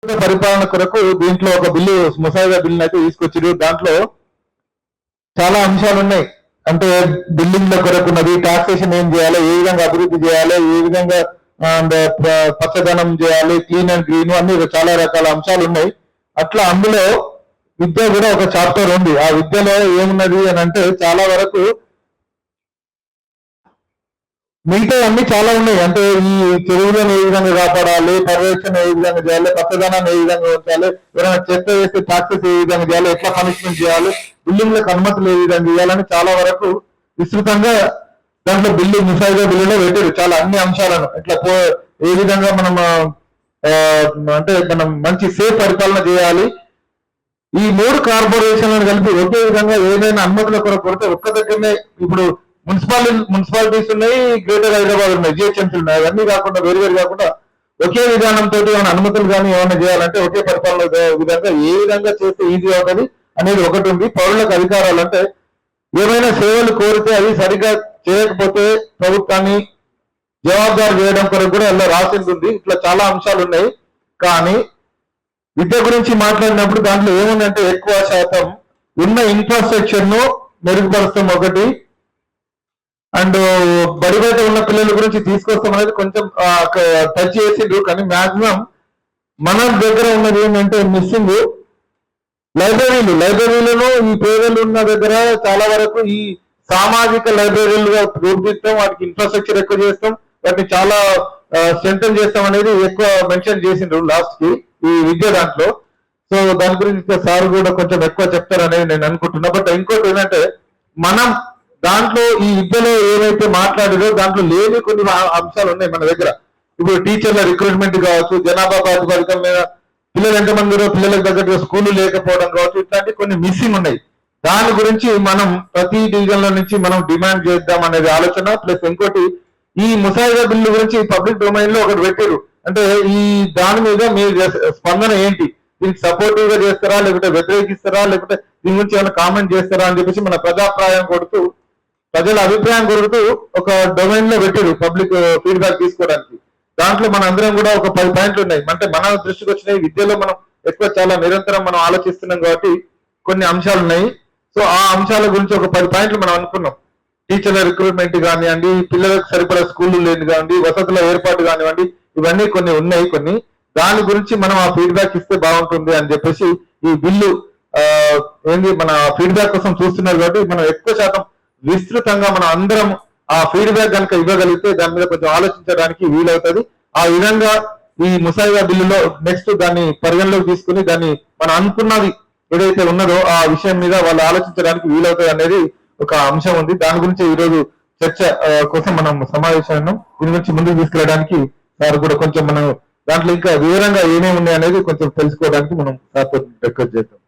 పరిపాలన కొరకు దీంట్లో ఒక బిల్లు ముసాయిదా బిల్లు అయితే తీసుకొచ్చారు. దాంట్లో చాలా అంశాలు ఉన్నాయి. అంటే బిల్డింగ్ల కొరకు ఉన్నది, టాక్సేషన్ ఏం చేయాలి, ఏ విధంగా అభివృద్ధి చేయాలి, ఏ విధంగా పచ్చదనం చేయాలి, క్లీన్ అండ్ గ్రీన్ అన్ని చాలా రకాల అంశాలు ఉన్నాయి. అట్లా అందులో విద్య కూడా ఒక చాప్టర్ ఉంది. ఆ విద్యలో ఏమున్నది అని అంటే చాలా వరకు మిగతా అన్ని చాలా ఉన్నాయి. అంటే ఈ చెరువులను ఏ విధంగా కాపాడాలి, పర్యవేక్షణ ఏ విధంగా చేయాలి, పచ్చదనాన్ని ఏ విధంగా ఉంచాలి, ఎవరైనా చెత్త వేస్తే టాక్సెస్ ఏ విధంగా చేయాలి, ఎట్లా పనిష్మెంట్ చేయాలి, బిల్డింగ్లకు అనుమతులు ఏ విధంగా చేయాలని చాలా వరకు విస్తృతంగా దాంట్లో ముసాయిదా బిల్లులో పెట్టారు. చాలా అన్ని అంశాలను ఇట్లా ఏ విధంగా మనం అంటే మనం మంచి సేఫ్ పరిపాలన చేయాలి. ఈ 3 కార్పొరేషన్లను కలిపి ఒకే విధంగా ఏదైనా అనుమతుల కొరకు కొడితే ఒక్క దగ్గరనే ఇప్పుడు మున్సిపాలిటీస్ ఉన్నాయి, గ్రేటర్ హైదరాబాద్ ఉన్నాయి, జిహెచ్ఎంసీ ఉన్నాయి. అవన్నీ కాకుండా వేరు కాకుండా ఒకే విధానంతో ఏమైనా అనుమతులు కానీ ఏమైనా చేయాలంటే ఒకే పరిపాలన విధంగా ఏ విధంగా చేస్తే ఈజీ అవుతుంది అనేది ఒకటి ఉంది. పౌరులకు అధికారాలు అంటే ఏమైనా సేవలు కోరితే అది సరిగ్గా చేయకపోతే ప్రభుత్వాన్ని జవాబుదారు చేయడం కొరకు కూడా అలా రాసింది ఉంది. ఇట్లా చాలా అంశాలు ఉన్నాయి. కానీ విద్య గురించి మాట్లాడినప్పుడు దాంట్లో ఏముందంటే ఎక్కువ శాతం ఉన్న ఇన్ఫ్రాస్ట్రక్చర్ ను మెరుగుపరుస్తాం ఒకటి, అండ్ బడి బయట ఉన్న పిల్లల గురించి తీసుకొస్తాం అనేది కొంచెం టచ్ చేసిండ్రు. కానీ మాక్సిమం మన దగ్గర ఉన్నది ఏంటంటే మిస్సింగ్ లైబ్రరీలను ఈ పేదలు ఉన్న దగ్గర చాలా వరకు ఈ సామాజిక లైబ్రరీలుగా రూపుదిద్దాం, వాటికి ఇన్ఫ్రాస్ట్రక్చర్ ఎక్కువ చేస్తాం, వాటిని చాలా స్ట్రెంథెన్ చేస్తాం అనేది ఎక్కువ మెన్షన్ చేసిండ్రు లాస్ట్ కి ఈ విద్య దాంట్లో. సో దాని గురించి సార్ కూడా కొంచెం ఎక్కువ చెప్తారనేది నేను అనుకుంటున్నా. బట్ ఇంకోటి ఏంటంటే మనం దాంట్లో ఈ విద్యలో ఏవైతే మాట్లాడారో దాంట్లో లేని కొన్ని అంశాలు ఉన్నాయి మన దగ్గర. ఇప్పుడు టీచర్ల రిక్రూట్మెంట్ కావచ్చు, జనాభా ప్రాతిపదికన మీద పిల్లలు ఎంతమంది పిల్లలకు తగ్గట్టుగా స్కూళ్ళు లేకపోవడం కావచ్చు, ఇట్లాంటి కొన్ని మిస్సింగ్ ఉన్నాయి. దాని గురించి మనం ప్రతి డివిజన్ల నుంచి మనం డిమాండ్ చేద్దాం అనేది ఆలోచన. ప్లస్ ఇంకోటి ఈ ముసాయిదా బిల్లు గురించి పబ్లిక్ డొమైన్ లో ఒకటి పెట్టారు. అంటే ఈ దాని మీద మీ స్పందన ఏంటి, దీనికి సపోర్టివ్ గా చేస్తారా, లేకపోతే వ్యతిరేకిస్తారా, లేకపోతే దీని గురించి ఏమైనా కామెంట్ చేస్తారా అని చెప్పేసి మన ప్రజాభిప్రాయం కొడుతూ ప్రజల అభిప్రాయం కొడుతూ ఒక డొమైన్ లో పెట్టారు పబ్లిక్ ఫీడ్బ్యాక్ తీసుకోవడానికి. దాంట్లో మన అందరం కూడా ఒక 10 పాయింట్లు ఉన్నాయి. అంటే మన దృష్టికి వచ్చినాయి. విద్యలో మనం ఎక్కువ చాలా నిరంతరం మనం ఆలోచిస్తున్నాం కాబట్టి కొన్ని అంశాలు ఉన్నాయి. సో ఆ అంశాల గురించి ఒక 10 పాయింట్లు మనం అనుకున్నాం. టీచర్ల రిక్రూట్మెంట్ కానివ్వండి, పిల్లలకు సరిపడా స్కూళ్ళు లేదు కానివ్వండి, వసతుల ఏర్పాటు కానివ్వండి, ఇవన్నీ కొన్ని ఉన్నాయి. కొన్ని దాని గురించి మనం ఆ ఫీడ్బ్యాక్ ఇస్తే బాగుంటుంది అని చెప్పేసి ఈ బిల్లు ఏంది మన ఫీడ్బ్యాక్ కోసం చూస్తున్నారు కాబట్టి మనం ఎక్కువ శాతం విస్తృతంగా మనం అందరం ఆ ఫీడ్బ్యాక్ కనుక ఇవ్వగలిగితే దాని మీద కొంచెం ఆలోచించడానికి వీలవుతుంది. ఆ విధంగా ఈ ముసాయిదా బిల్లులో నెక్స్ట్ దాన్ని పరిగణలోకి తీసుకుని దాన్ని మనం అనుకున్నది ఏదైతే ఉన్నదో ఆ విషయం మీద వాళ్ళు ఆలోచించడానికి వీలవుతుంది అనేది ఒక అంశం ఉంది. దాని గురించి ఈ రోజు చర్చ కోసం మనం సమావేశాన్ని దీని గురించి ముందుకు తీసుకెళ్ళడానికి సార్ కూడా కొంచెం మనం దాంట్లో ఇంకా వివరంగా ఏమేమి ఉన్నాయి అనేది కొంచెం తెలుసుకోవడానికి మనం సార్తో రిక్వెస్ట్ చేద్దాం.